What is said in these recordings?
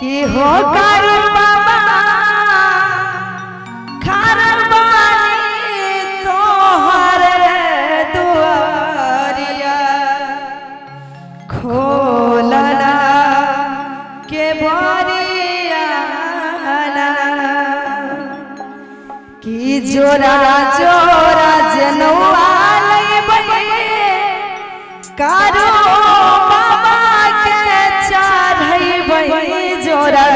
कि हो कारू बाबा खरबानी तोहर दुआरिया खोलना के बरियाना कि जोरा जोरा जनवा लइबे कारू जोरा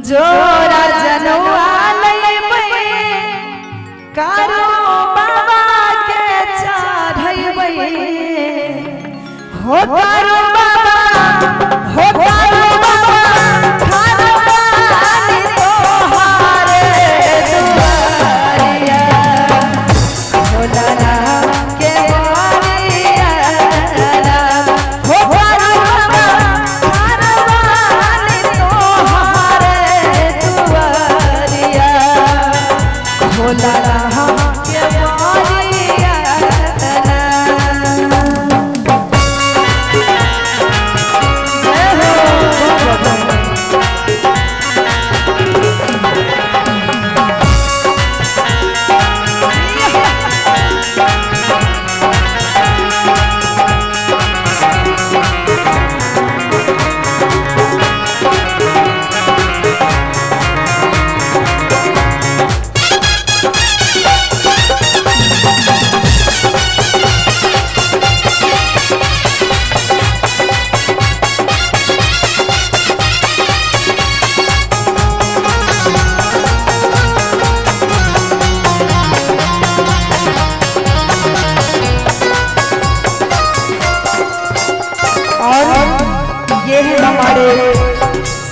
जोरा जनवा लइबे कारू बाबा के चढ़ैबे हो कारू बाबा हो कारू बाबा खरबानी तोहर दुआरिया खोलना के बरियाना हो कारू बाबा खोला के बरियाना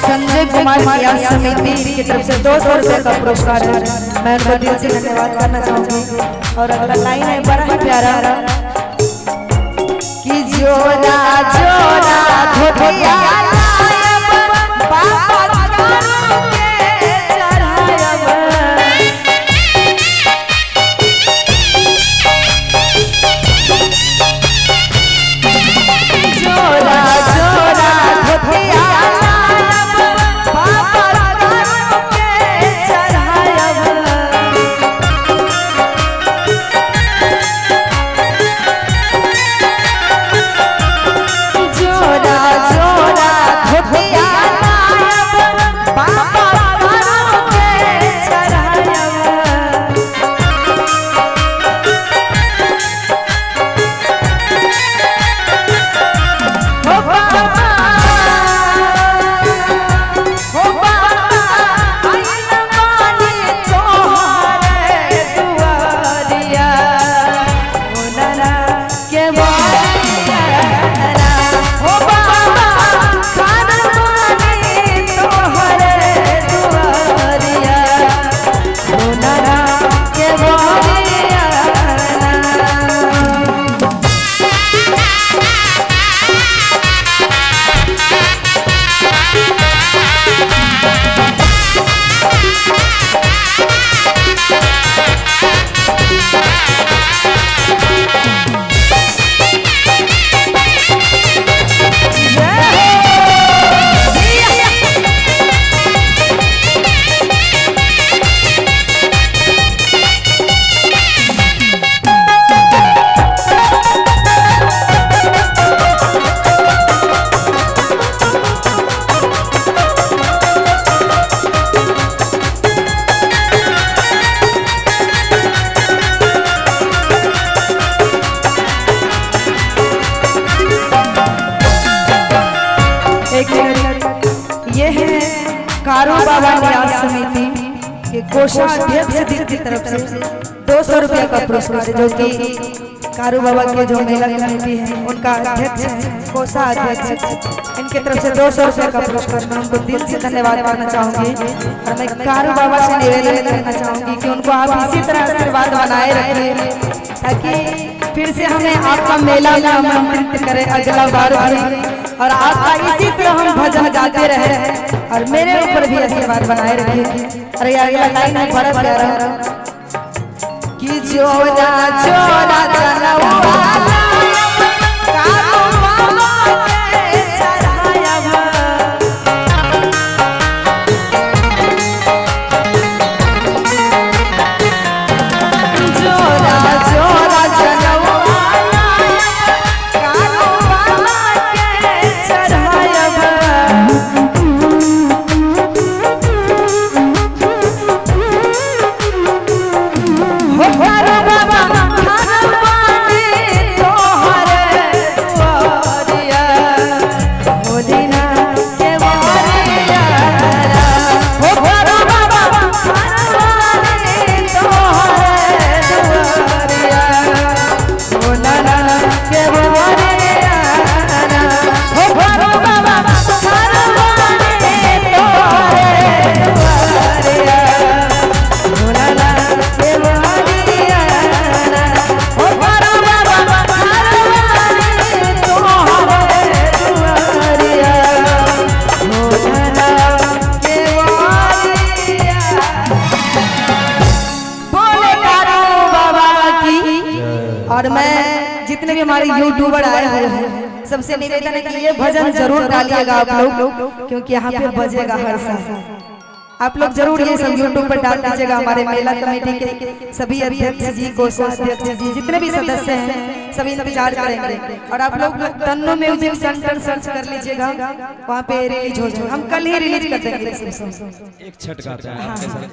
संजय कुमार समिति की तरफ से 200 रुपए का पुरस्कार है। मैं उनको दिल से धन्यवाद करना चाहूंगी। और अगला लाइन है बड़ा ही प्यारा कि जोरा जोरा धोतिया कारू बाबा न्यास समिति के कोषाध्यक्ष की तरफ से 200 रुपए का पुरस्कार है, जो कि कारू बाबा के जो महिला कमेटी है उनका अध्यक्ष है, कोषाध्यक्ष। इनके तरफ से 200 रुपए का पुरस्कार। मैं उनको दिल से धन्यवाद करना चाहूंगी। और मैं कारू बाबा से निवेदन करना चाहूंगी कि उनको आप इसी तरह आशीर्वाद बनाए रखें, ताकि फिर से हमें आपका मेला में आमंत्रित करें अगला बार भी, और आपका इसी तरह हम भजन गाते रहे और मेरे ऊपर भी आशीर्वाद बनाए रखे। अरे अगला लाइन है बड़ा प्यारा कि जोरा जोरा जनवा कारू बाबा के चढ़ाया और मैं जितने भी हमारे यूट्यूबर आए हुए हैं सबसे निवेदन है कि ये भजन जरूर डालिएगा आप लोग, क्योंकि यहाँ पे बजेगा हर साल। आप लोग जरूर ये सब यूट्यूब पर डाल दीजिएगा। हमारे मेला कमेटी के सभी अध्यक्ष जी, कोषाध्यक्ष जी, जितने भी सदस्य हैं सभी इंतजार करेंगे। और आप लोग तन्नो म्यूजिक सेंटर सर्च कर लीजिएगा, वहाँ पे रिलीज हो जाए। हम कल ही रिलीज कर देंगे। एक छठ गाते हैं।